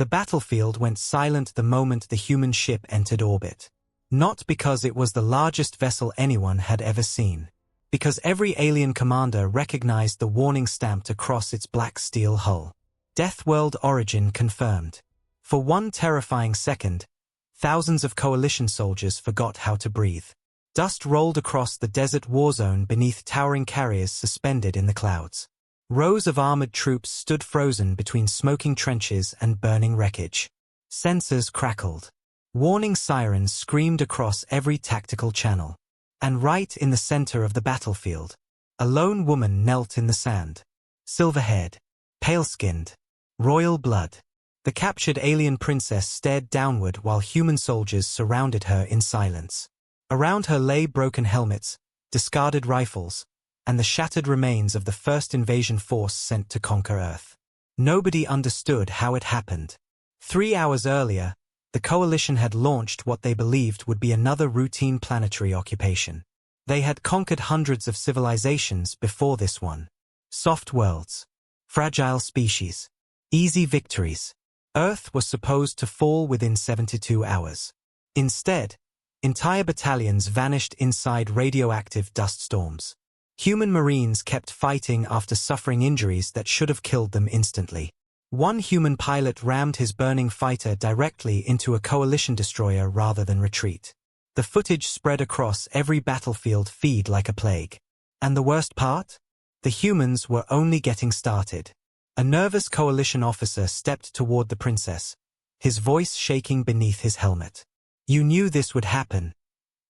The battlefield went silent the moment the human ship entered orbit. Not because it was the largest vessel anyone had ever seen. Because every alien commander recognized the warning stamped across its black steel hull. Deathworld origin confirmed. For one terrifying second, thousands of coalition soldiers forgot how to breathe. Dust rolled across the desert war zone beneath towering carriers suspended in the clouds. Rows of armored troops stood frozen between smoking trenches and burning wreckage. Sensors crackled. Warning sirens screamed across every tactical channel. And right in the center of the battlefield, a lone woman knelt in the sand. Silver-haired, pale-skinned, royal blood. The captured alien princess stared downward while human soldiers surrounded her in silence. Around her lay broken helmets, discarded rifles, and the shattered remains of the first invasion force sent to conquer Earth. Nobody understood how it happened. 3 hours earlier, the Coalition had launched what they believed would be another routine planetary occupation. They had conquered hundreds of civilizations before this one. Soft worlds. Fragile species. Easy victories. Earth was supposed to fall within 72 hours. Instead, entire battalions vanished inside radioactive dust storms. Human Marines kept fighting after suffering injuries that should have killed them instantly. One human pilot rammed his burning fighter directly into a Coalition destroyer rather than retreat. The footage spread across every battlefield feed like a plague. And the worst part? The humans were only getting started. A nervous Coalition officer stepped toward the princess, his voice shaking beneath his helmet. "You knew this would happen,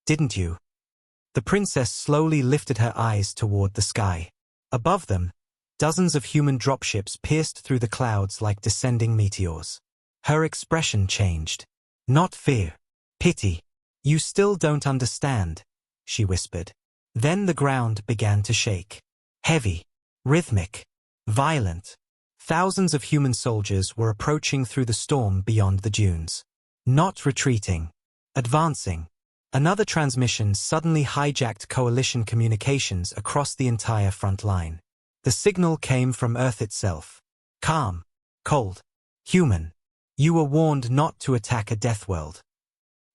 didn't you?" The princess slowly lifted her eyes toward the sky. Above them, dozens of human dropships pierced through the clouds like descending meteors. Her expression changed. Not fear. Pity. "You still don't understand," she whispered. Then the ground began to shake. Heavy. Rhythmic. Violent. Thousands of human soldiers were approaching through the storm beyond the dunes. Not retreating. Advancing. Another transmission suddenly hijacked Coalition communications across the entire front line. The signal came from Earth itself. "Calm. Cold. Human. You were warned not to attack a Deathworld."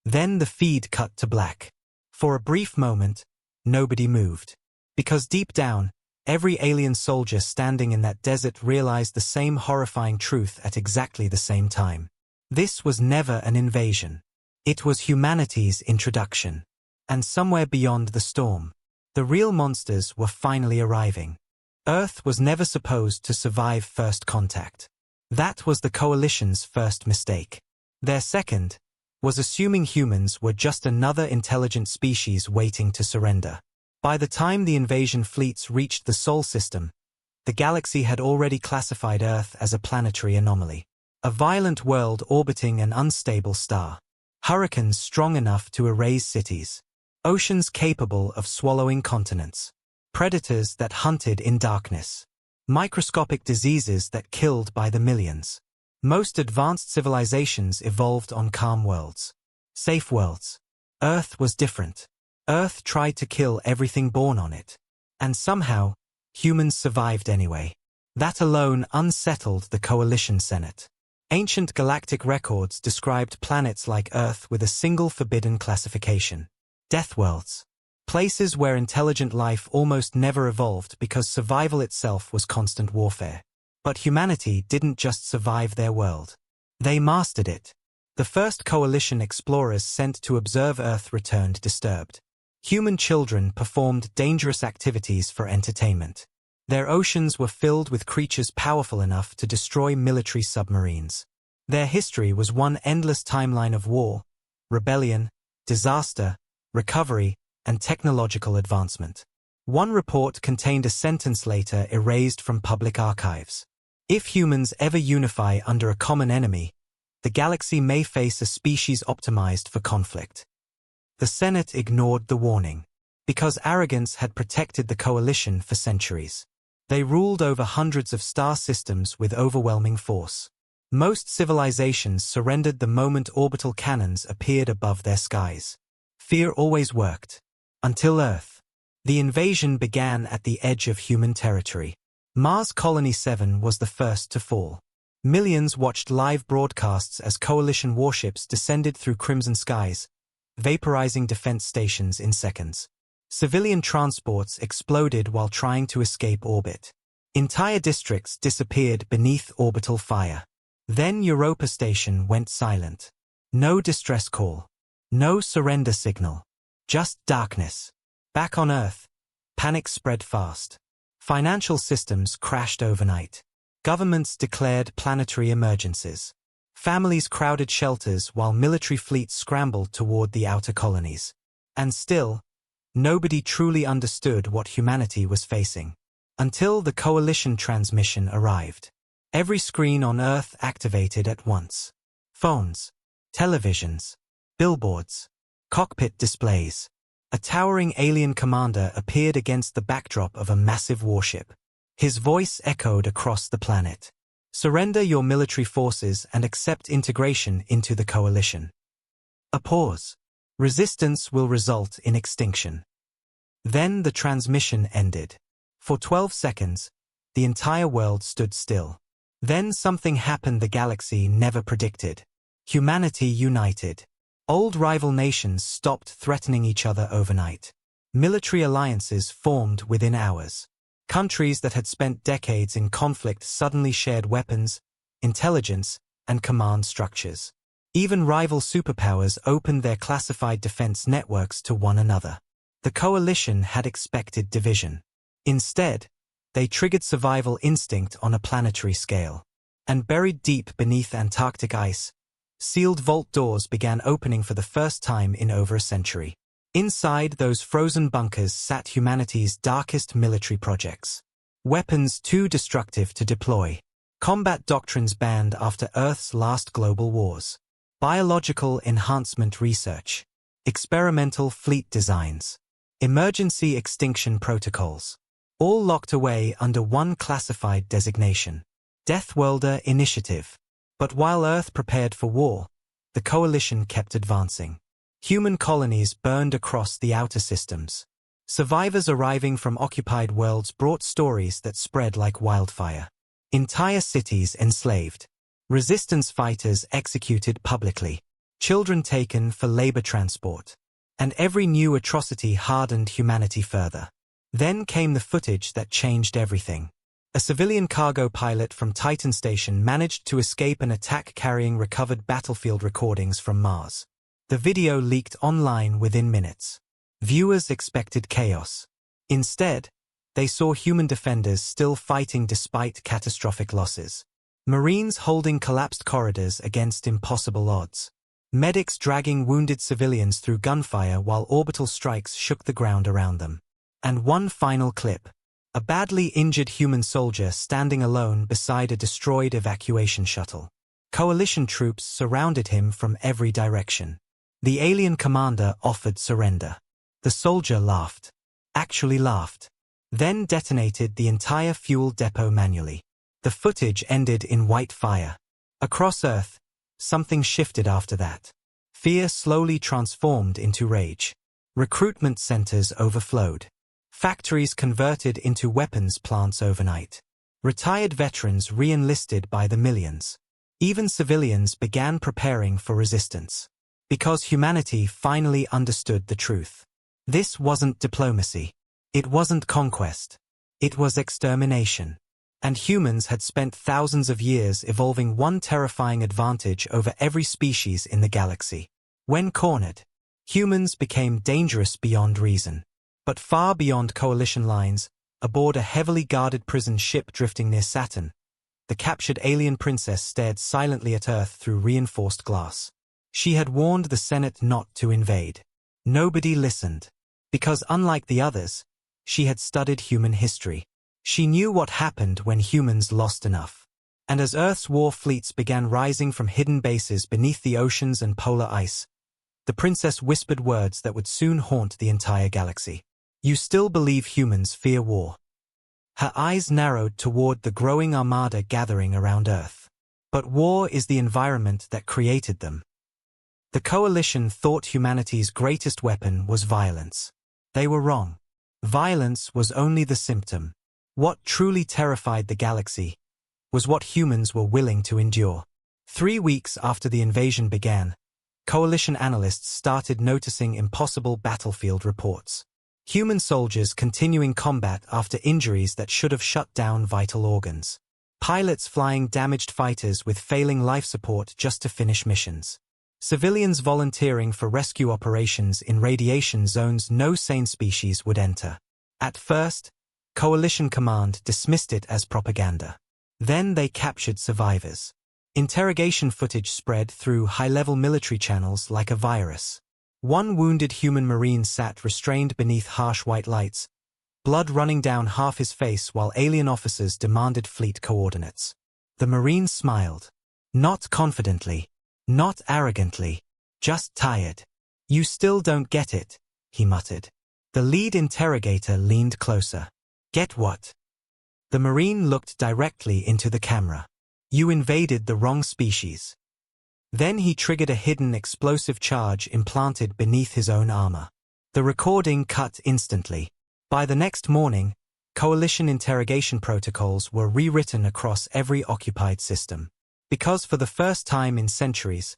Then the feed cut to black. For a brief moment, nobody moved. Because deep down, every alien soldier standing in that desert realized the same horrifying truth at exactly the same time. This was never an invasion. It was humanity's introduction. And somewhere beyond the storm, the real monsters were finally arriving. Earth was never supposed to survive first contact. That was the Coalition's first mistake. Their second was assuming humans were just another intelligent species waiting to surrender. By the time the invasion fleets reached the Sol system, the galaxy had already classified Earth as a planetary anomaly. A violent world orbiting an unstable star. Hurricanes strong enough to erase cities. Oceans capable of swallowing continents. Predators that hunted in darkness. Microscopic diseases that killed by the millions. Most advanced civilizations evolved on calm worlds. Safe worlds. Earth was different. Earth tried to kill everything born on it. And somehow, humans survived anyway. That alone unsettled the Coalition Senate. Ancient galactic records described planets like Earth with a single forbidden classification. Deathworlds. Places where intelligent life almost never evolved because survival itself was constant warfare. But humanity didn't just survive their world. They mastered it. The first Coalition explorers sent to observe Earth returned disturbed. Human children performed dangerous activities for entertainment. Their oceans were filled with creatures powerful enough to destroy military submarines. Their history was one endless timeline of war, rebellion, disaster, recovery, and technological advancement. One report contained a sentence later erased from public archives. If humans ever unify under a common enemy, the galaxy may face a species optimized for conflict. The Senate ignored the warning. Because arrogance had protected the Coalition for centuries. They ruled over hundreds of star systems with overwhelming force. Most civilizations surrendered the moment orbital cannons appeared above their skies. Fear always worked. Until Earth. The invasion began at the edge of human territory. Mars Colony 7 was the first to fall. Millions watched live broadcasts as coalition warships descended through crimson skies, vaporizing defense stations in seconds. Civilian transports exploded while trying to escape orbit. Entire districts disappeared beneath orbital fire. Then Europa Station went silent. No distress call. No surrender signal. Just darkness. Back on Earth, panic spread fast. Financial systems crashed overnight. Governments declared planetary emergencies. Families crowded shelters while military fleets scrambled toward the outer colonies. And still, nobody truly understood what humanity was facing. Until the coalition transmission arrived. Every screen on Earth activated at once. Phones, televisions, billboards, cockpit displays. A towering alien commander appeared against the backdrop of a massive warship. His voice echoed across the planet. Surrender your military forces and accept integration into the coalition. A pause. Resistance will result in extinction. Then the transmission ended. For 12 seconds, the entire world stood still. Then something happened the galaxy never predicted. Humanity united. Old rival nations stopped threatening each other overnight. Military alliances formed within hours. Countries that had spent decades in conflict suddenly shared weapons, intelligence, and command structures. Even rival superpowers opened their classified defense networks to one another. The coalition had expected division. Instead, they triggered survival instinct on a planetary scale. And buried deep beneath Antarctic ice, sealed vault doors began opening for the first time in over a century. Inside those frozen bunkers sat humanity's darkest military projects. Weapons too destructive to deploy. Combat doctrines banned after Earth's last global wars. Biological enhancement research. Experimental fleet designs. Emergency extinction protocols. All locked away under one classified designation. Deathworlder Initiative. But while Earth prepared for war, the coalition kept advancing. Human colonies burned across the outer systems. Survivors arriving from occupied worlds brought stories that spread like wildfire. Entire cities enslaved. Resistance fighters executed publicly. Children taken for labor transport. And every new atrocity hardened humanity further. Then came the footage that changed everything. A civilian cargo pilot from Titan Station managed to escape an attack carrying recovered battlefield recordings from Mars. The video leaked online within minutes. Viewers expected chaos. Instead, they saw human defenders still fighting despite catastrophic losses. Marines holding collapsed corridors against impossible odds. Medics dragging wounded civilians through gunfire while orbital strikes shook the ground around them. And one final clip. A badly injured human soldier standing alone beside a destroyed evacuation shuttle. Coalition troops surrounded him from every direction. The alien commander offered surrender. The soldier laughed. Actually laughed. Then detonated the entire fuel depot manually. The footage ended in white fire. Across Earth, something shifted after that. Fear slowly transformed into rage. Recruitment centers overflowed. Factories converted into weapons plants overnight. Retired veterans re-enlisted by the millions. Even civilians began preparing for resistance. Because humanity finally understood the truth. This wasn't diplomacy. It wasn't conquest. It was extermination. And humans had spent thousands of years evolving one terrifying advantage over every species in the galaxy. When cornered, humans became dangerous beyond reason. But far beyond coalition lines, aboard a heavily guarded prison ship drifting near Saturn, the captured alien princess stared silently at Earth through reinforced glass. She had warned the Senate not to invade. Nobody listened. Because unlike the others, she had studied human history. She knew what happened when humans lost enough. And as Earth's war fleets began rising from hidden bases beneath the oceans and polar ice, the princess whispered words that would soon haunt the entire galaxy. You still believe humans fear war. Her eyes narrowed toward the growing armada gathering around Earth. But war is the environment that created them. The coalition thought humanity's greatest weapon was violence. They were wrong. Violence was only the symptom. What truly terrified the galaxy was what humans were willing to endure. 3 weeks after the invasion began, Coalition analysts started noticing impossible battlefield reports. Human soldiers continuing combat after injuries that should have shut down vital organs. Pilots flying damaged fighters with failing life support just to finish missions. Civilians volunteering for rescue operations in radiation zones no sane species would enter. At first, Coalition Command dismissed it as propaganda. Then they captured survivors. Interrogation footage spread through high-level military channels like a virus. One wounded human Marine sat restrained beneath harsh white lights, blood running down half his face while alien officers demanded fleet coordinates. The Marine smiled. Not confidently, not arrogantly, just tired. "You still don't get it," he muttered. The lead interrogator leaned closer. "Get what?" The Marine looked directly into the camera. "You invaded the wrong species." Then he triggered a hidden explosive charge implanted beneath his own armor. The recording cut instantly. By the next morning, Coalition interrogation protocols were rewritten across every occupied system. Because for the first time in centuries,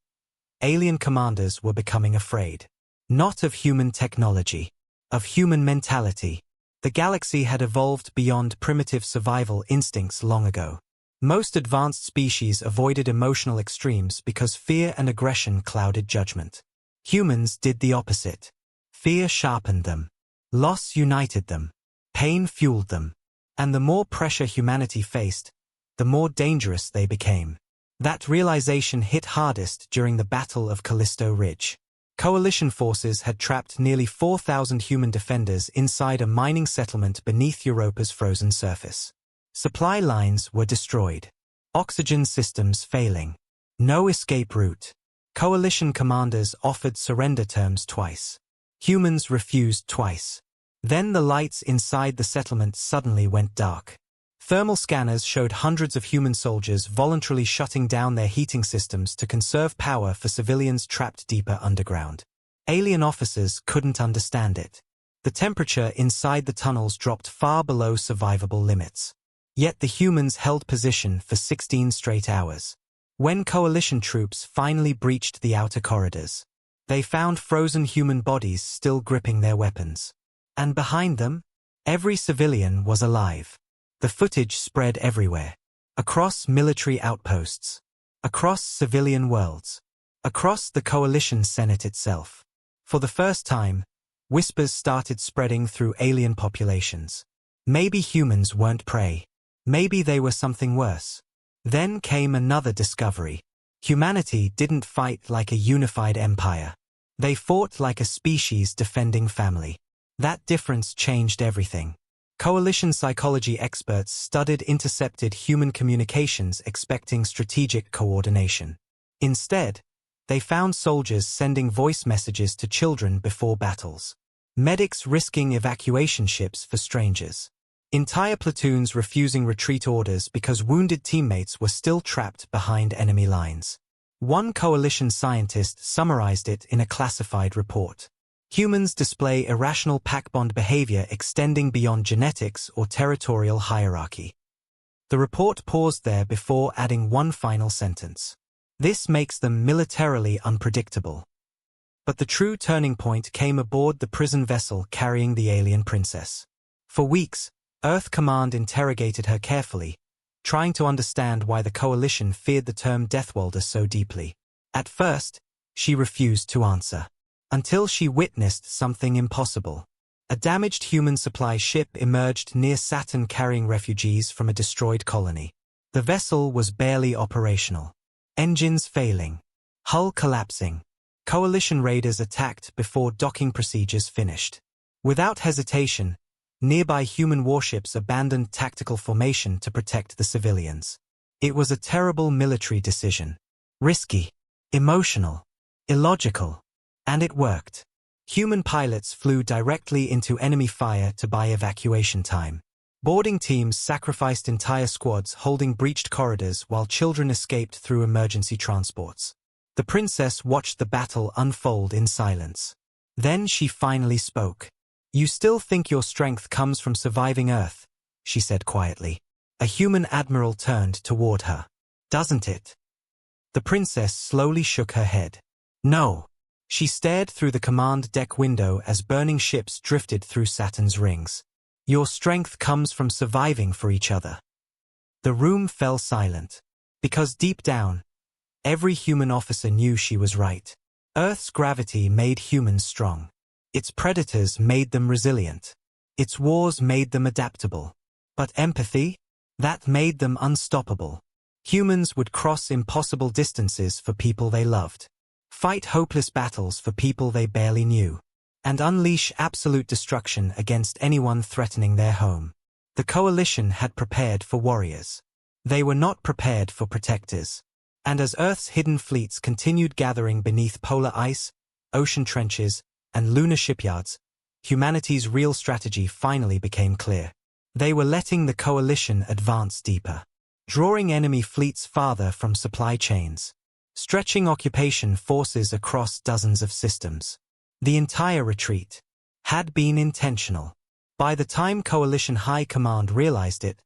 alien commanders were becoming afraid. Not of human technology, of human mentality. The galaxy had evolved beyond primitive survival instincts long ago. Most advanced species avoided emotional extremes because fear and aggression clouded judgment. Humans did the opposite. Fear sharpened them. Loss united them. Pain fueled them. And the more pressure humanity faced, the more dangerous they became. That realization hit hardest during the Battle of Callisto Ridge. Coalition forces had trapped nearly 4,000 human defenders inside a mining settlement beneath Europa's frozen surface. Supply lines were destroyed. Oxygen systems failing. No escape route. Coalition commanders offered surrender terms twice. Humans refused twice. Then the lights inside the settlement suddenly went dark. Thermal scanners showed hundreds of human soldiers voluntarily shutting down their heating systems to conserve power for civilians trapped deeper underground. Alien officers couldn't understand it. The temperature inside the tunnels dropped far below survivable limits. Yet the humans held position for 16 straight hours. When Coalition troops finally breached the outer corridors, they found frozen human bodies still gripping their weapons. And behind them, every civilian was alive. The footage spread everywhere. Across military outposts. Across civilian worlds. Across the Coalition Senate itself. For the first time, whispers started spreading through alien populations. Maybe humans weren't prey. Maybe they were something worse. Then came another discovery. Humanity didn't fight like a unified empire. They fought like a species defending family. That difference changed everything. Coalition psychology experts studied intercepted human communications expecting strategic coordination. Instead, they found soldiers sending voice messages to children before battles. Medics risking evacuation ships for strangers. Entire platoons refusing retreat orders because wounded teammates were still trapped behind enemy lines. One Coalition scientist summarized it in a classified report. Humans display irrational pack bond behavior extending beyond genetics or territorial hierarchy. The report paused there before adding one final sentence. This makes them militarily unpredictable. But the true turning point came aboard the prison vessel carrying the alien princess. For weeks, Earth Command interrogated her carefully, trying to understand why the Coalition feared the term Deathworlders so deeply. At first, she refused to answer. Until she witnessed something impossible. A damaged human supply ship emerged near Saturn carrying refugees from a destroyed colony. The vessel was barely operational. Engines failing. Hull collapsing. Coalition raiders attacked before docking procedures finished. Without hesitation, nearby human warships abandoned tactical formation to protect the civilians. It was a terrible military decision. Risky. Emotional. Illogical. And it worked. Human pilots flew directly into enemy fire to buy evacuation time. Boarding teams sacrificed entire squads holding breached corridors while children escaped through emergency transports. The princess watched the battle unfold in silence. Then she finally spoke. "You still think your strength comes from surviving Earth," she said quietly. A human admiral turned toward her. Doesn't it? The princess slowly shook her head. No. She stared through the command deck window as burning ships drifted through Saturn's rings. Your strength comes from surviving for each other. The room fell silent. Because deep down, every human officer knew she was right. Earth's gravity made humans strong. Its predators made them resilient. Its wars made them adaptable. But empathy? That made them unstoppable. Humans would cross impossible distances for people they loved, fight hopeless battles for people they barely knew, and unleash absolute destruction against anyone threatening their home. The coalition had prepared for warriors. They were not prepared for protectors. And as Earth's hidden fleets continued gathering beneath polar ice, ocean trenches, and lunar shipyards, humanity's real strategy finally became clear. They were letting the coalition advance deeper, drawing enemy fleets farther from supply chains, stretching occupation forces across dozens of systems. The entire retreat had been intentional. By the time Coalition High Command realized it,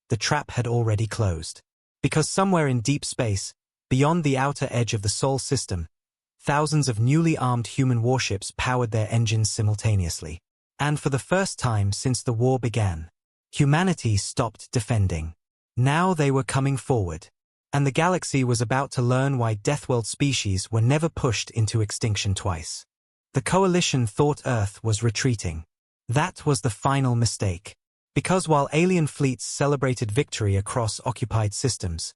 the trap had already closed. Because somewhere in deep space, beyond the outer edge of the Sol system, thousands of newly armed human warships powered their engines simultaneously. And for the first time since the war began, humanity stopped defending. Now they were coming forward, and the galaxy was about to learn why Deathworld species were never pushed into extinction twice. The coalition thought Earth was retreating. That was the final mistake. Because while alien fleets celebrated victory across occupied systems,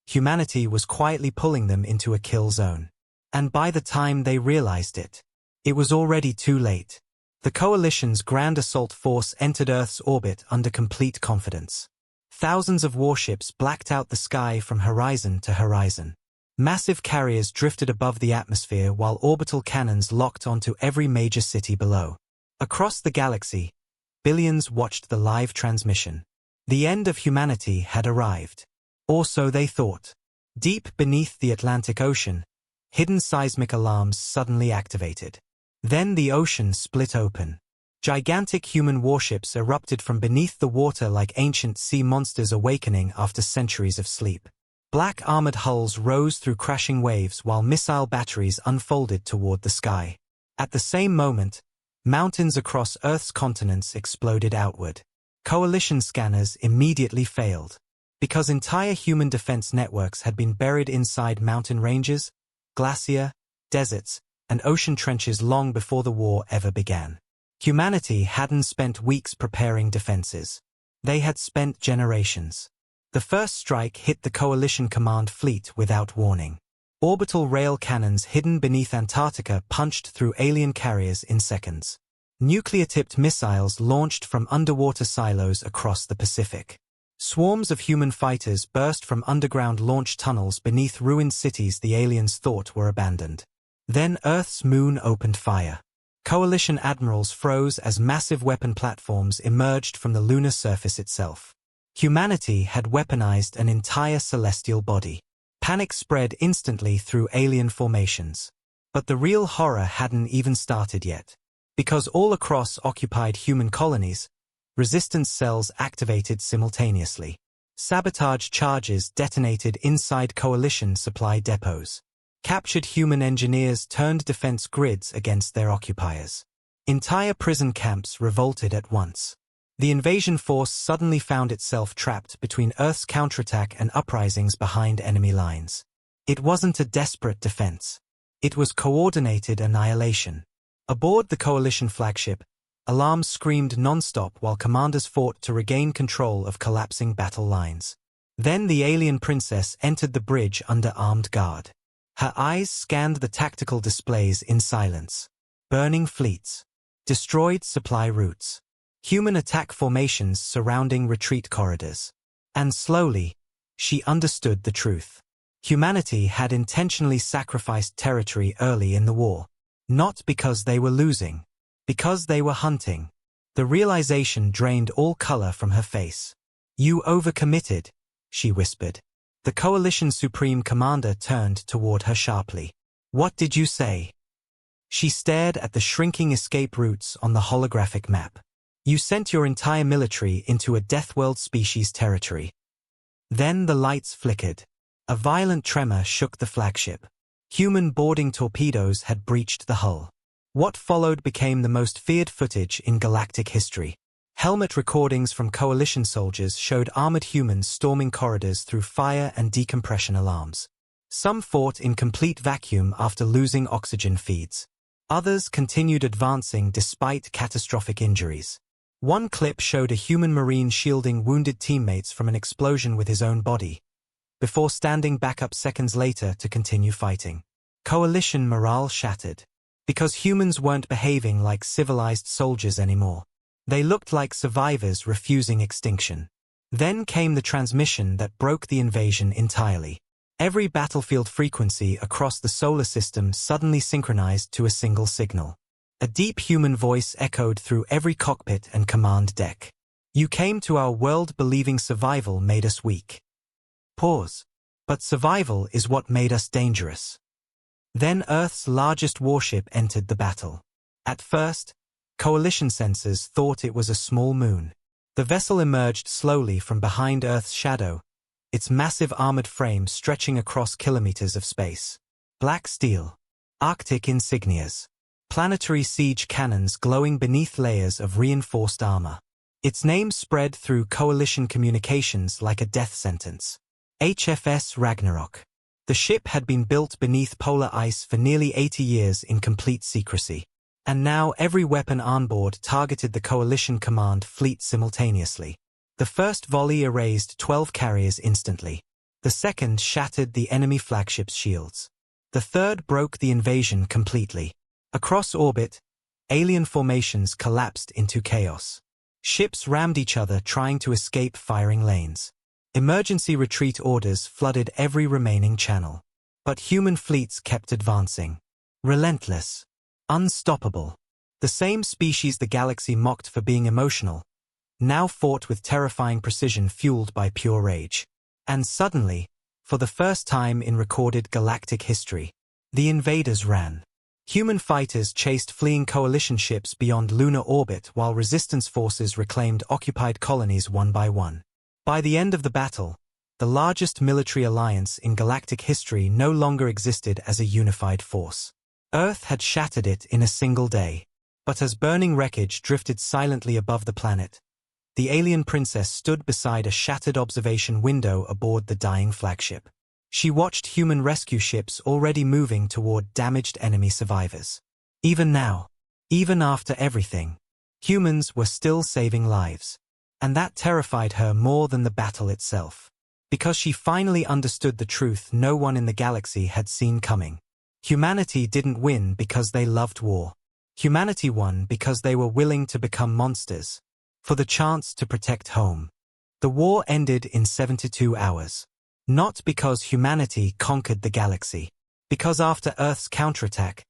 humanity was quietly pulling them into a kill zone. And by the time they realized it, it was already too late. The coalition's Grand Assault Force entered Earth's orbit under complete confidence. Thousands of warships blacked out the sky from horizon to horizon. Massive carriers drifted above the atmosphere while orbital cannons locked onto every major city below. Across the galaxy, billions watched the live transmission. The end of humanity had arrived. Or so they thought. Deep beneath the Atlantic Ocean, hidden seismic alarms suddenly activated. Then the ocean split open. Gigantic human warships erupted from beneath the water like ancient sea monsters awakening after centuries of sleep. Black armored hulls rose through crashing waves while missile batteries unfolded toward the sky. At the same moment, mountains across Earth's continents exploded outward. Coalition scanners immediately failed. Because entire human defense networks had been buried inside mountain ranges, glacier, deserts, and ocean trenches long before the war ever began. Humanity hadn't spent weeks preparing defenses. They had spent generations. The first strike hit the Coalition Command Fleet without warning. Orbital rail cannons hidden beneath Antarctica punched through alien carriers in seconds. Nuclear-tipped missiles launched from underwater silos across the Pacific. Swarms of human fighters burst from underground launch tunnels beneath ruined cities the aliens thought were abandoned. Then Earth's moon opened fire. Coalition admirals froze as massive weapon platforms emerged from the lunar surface itself. Humanity had weaponized an entire celestial body. Panic spread instantly through alien formations. But the real horror hadn't even started yet. Because all across occupied human colonies, resistance cells activated simultaneously. Sabotage charges detonated inside coalition supply depots. Captured human engineers turned defense grids against their occupiers. Entire prison camps revolted at once. The invasion force suddenly found itself trapped between Earth's counterattack and uprisings behind enemy lines. It wasn't a desperate defense. It was coordinated annihilation. Aboard the coalition flagship, alarms screamed non-stop while commanders fought to regain control of collapsing battle lines. Then the alien princess entered the bridge under armed guard. Her eyes scanned the tactical displays in silence. Burning fleets. Destroyed supply routes. Human attack formations surrounding retreat corridors. And slowly, she understood the truth. Humanity had intentionally sacrificed territory early in the war. Not because they were losing. Because they were hunting. The realization drained all color from her face. "You overcommitted," she whispered. The Coalition Supreme Commander turned toward her sharply. "What did you say?" She stared at the shrinking escape routes on the holographic map. "You sent your entire military into a Deathworld species territory. Then the lights flickered. A violent tremor shook the flagship. Human boarding torpedoes had breached the hull. What followed became the most feared footage in galactic history. Helmet recordings from Coalition soldiers showed armored humans storming corridors through fire and decompression alarms. Some fought in complete vacuum after losing oxygen feeds. Others continued advancing despite catastrophic injuries. One clip showed a human Marine shielding wounded teammates from an explosion with his own body, before standing back up seconds later to continue fighting. Coalition morale shattered, because humans weren't behaving like civilized soldiers anymore. They looked like survivors refusing extinction. Then came the transmission that broke the invasion entirely. Every battlefield frequency across the solar system suddenly synchronized to a single signal. A deep human voice echoed through every cockpit and command deck. "You came to our world believing survival made us weak. Pause. But survival is what made us dangerous." Then Earth's largest warship entered the battle. At first, Coalition sensors thought it was a small moon. The vessel emerged slowly from behind Earth's shadow, its massive armored frame stretching across kilometers of space. Black steel, Arctic insignias, planetary siege cannons glowing beneath layers of reinforced armor. Its name spread through Coalition communications like a death sentence. HFS Ragnarok. The ship had been built beneath polar ice for nearly 80 years in complete secrecy. And now every weapon on board targeted the Coalition command fleet simultaneously. The first volley erased 12 carriers instantly. The second shattered the enemy flagship's shields. The third broke the invasion completely. Across orbit, alien formations collapsed into chaos. Ships rammed each other trying to escape firing lanes. Emergency retreat orders flooded every remaining channel. But human fleets kept advancing. Relentless. Unstoppable. The same species the galaxy mocked for being emotional now fought with terrifying precision fueled by pure rage. And suddenly, for the first time in recorded galactic history, the invaders ran. Human fighters chased fleeing Coalition ships beyond lunar orbit while resistance forces reclaimed occupied colonies one by one. By the end of the battle, the largest military alliance in galactic history no longer existed as a unified force. Earth had shattered it in a single day. But as burning wreckage drifted silently above the planet, the alien princess stood beside a shattered observation window aboard the dying flagship. She watched human rescue ships already moving toward damaged enemy survivors. Even now, even after everything, humans were still saving lives. And that terrified her more than the battle itself. Because she finally understood the truth no one in the galaxy had seen coming. Humanity didn't win because they loved war. Humanity won because they were willing to become monsters, for the chance to protect home. The war ended in 72 hours. Not because humanity conquered the galaxy. Because after Earth's counterattack,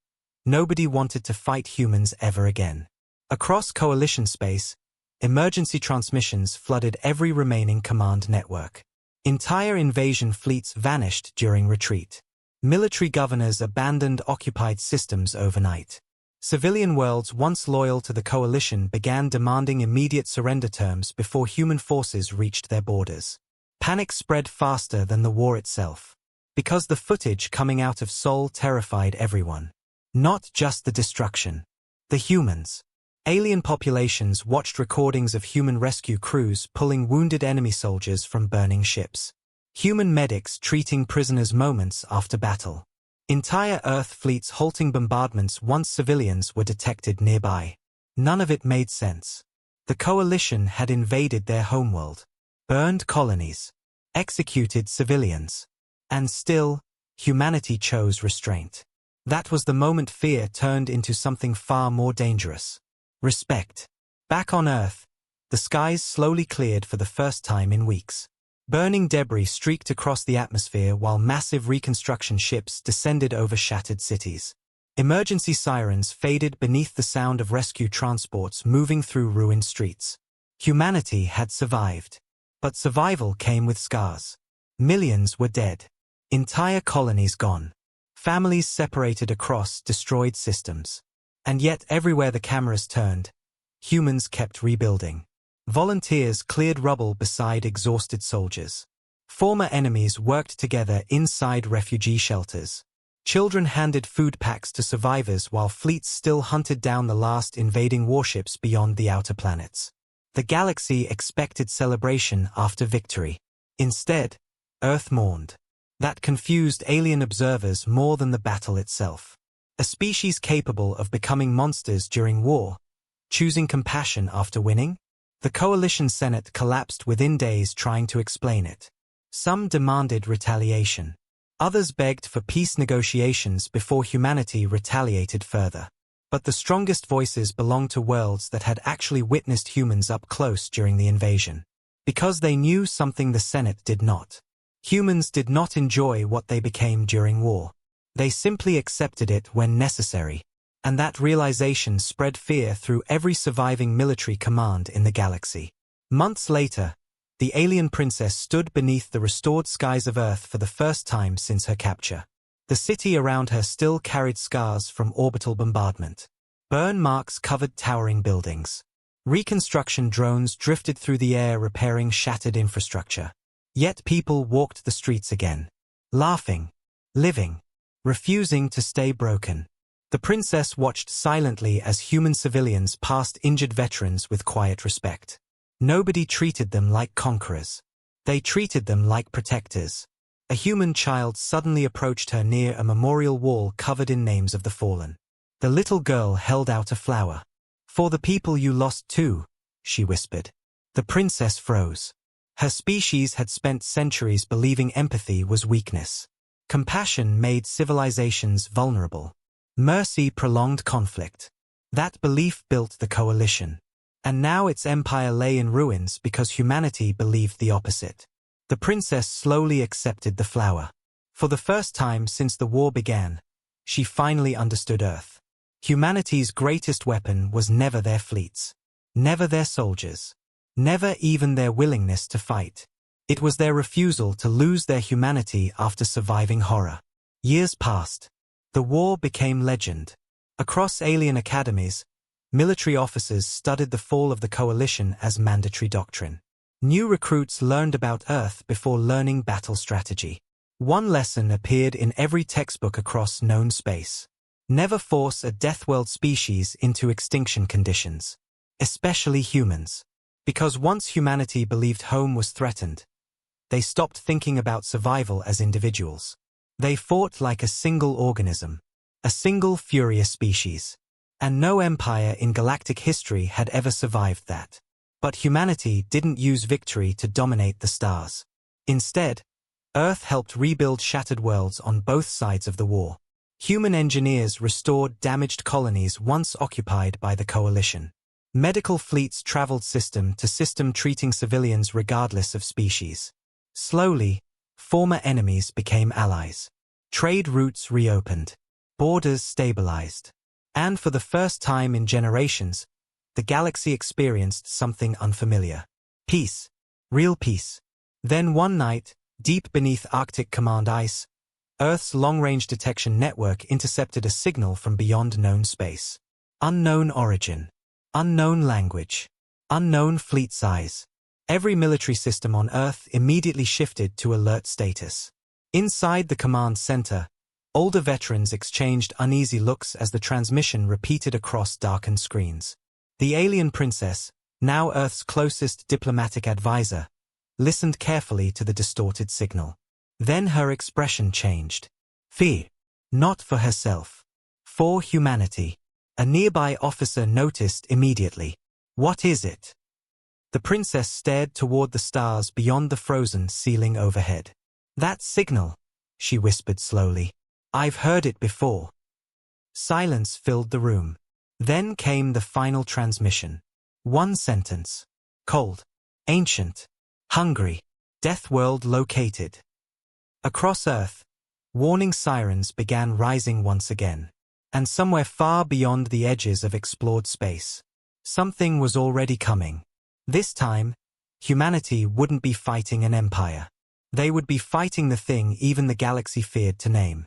nobody wanted to fight humans ever again. Across Coalition space, emergency transmissions flooded every remaining command network. Entire invasion fleets vanished during retreat. Military governors abandoned occupied systems overnight. Civilian worlds once loyal to the Coalition began demanding immediate surrender terms before human forces reached their borders. Panic spread faster than the war itself. Because the footage coming out of Sol terrified everyone. Not just the destruction. The humans. Alien populations watched recordings of human rescue crews pulling wounded enemy soldiers from burning ships. Human medics treating prisoners moments after battle. Entire Earth fleets halting bombardments once civilians were detected nearby. None of it made sense. The Coalition had invaded their homeworld, burned colonies, executed civilians. And still, humanity chose restraint. That was the moment fear turned into something far more dangerous. Respect. Back on Earth, the skies slowly cleared for the first time in weeks. Burning debris streaked across the atmosphere while massive reconstruction ships descended over shattered cities. Emergency sirens faded beneath the sound of rescue transports moving through ruined streets. Humanity had survived. But survival came with scars. Millions were dead. Entire colonies gone. Families separated across destroyed systems. And yet everywhere the cameras turned, humans kept rebuilding. Volunteers cleared rubble beside exhausted soldiers. Former enemies worked together inside refugee shelters. Children handed food packs to survivors while fleets still hunted down the last invading warships beyond the outer planets. The galaxy expected celebration after victory. Instead, Earth mourned. That confused alien observers more than the battle itself. A species capable of becoming monsters during war, choosing compassion after winning? The Coalition Senate collapsed within days trying to explain it. Some demanded retaliation. Others begged for peace negotiations before humanity retaliated further. But the strongest voices belonged to worlds that had actually witnessed humans up close during the invasion. Because they knew something the Senate did not. Humans did not enjoy what they became during war. They simply accepted it when necessary. And that realization spread fear through every surviving military command in the galaxy. Months later, the alien princess stood beneath the restored skies of Earth for the first time since her capture. The city around her still carried scars from orbital bombardment. Burn marks covered towering buildings. Reconstruction drones drifted through the air repairing shattered infrastructure. Yet people walked the streets again. Laughing. Living. Refusing to stay broken. The princess watched silently as human civilians passed injured veterans with quiet respect. Nobody treated them like conquerors. They treated them like protectors. A human child suddenly approached her near a memorial wall covered in names of the fallen. The little girl held out a flower. "For the people you lost too," she whispered. The princess froze. Her species had spent centuries believing empathy was weakness. Compassion made civilizations vulnerable. Mercy prolonged conflict. That belief built the Coalition. And now its empire lay in ruins because humanity believed the opposite. The princess slowly accepted the flower. For the first time since the war began, she finally understood Earth. Humanity's greatest weapon was never their fleets. Never their soldiers. Never even their willingness to fight. It was their refusal to lose their humanity after surviving horror. Years passed. The war became legend. Across alien academies, military officers studied the fall of the Coalition as mandatory doctrine. New recruits learned about Earth before learning battle strategy. One lesson appeared in every textbook across known space. Never force a Deathworld species into extinction conditions. Especially humans. Because once humanity believed home was threatened, they stopped thinking about survival as individuals. They fought like a single organism. A single furious species. And no empire in galactic history had ever survived that. But humanity didn't use victory to dominate the stars. Instead, Earth helped rebuild shattered worlds on both sides of the war. Human engineers restored damaged colonies once occupied by the Coalition. Medical fleets traveled system to system treating civilians regardless of species. Slowly, former enemies became allies. Trade routes reopened. Borders stabilized. And for the first time in generations, the galaxy experienced something unfamiliar. Peace. Real peace. Then one night, deep beneath Arctic command ice, Earth's long-range detection network intercepted a signal from beyond known space. Unknown origin. Unknown language. Unknown fleet size. Every military system on Earth immediately shifted to alert status. Inside the command center, older veterans exchanged uneasy looks as the transmission repeated across darkened screens. The alien princess, now Earth's closest diplomatic advisor, listened carefully to the distorted signal. Then her expression changed. Fear. Not for herself. For humanity. A nearby officer noticed immediately. What is it? The princess stared toward the stars beyond the frozen ceiling overhead. That signal, she whispered slowly. I've heard it before. Silence filled the room. Then came the final transmission. One sentence. Cold. Ancient. Hungry. Deathworld located. Across Earth, warning sirens began rising once again. And somewhere far beyond the edges of explored space, something was already coming. This time, humanity wouldn't be fighting an empire. They would be fighting the thing even the galaxy feared to name.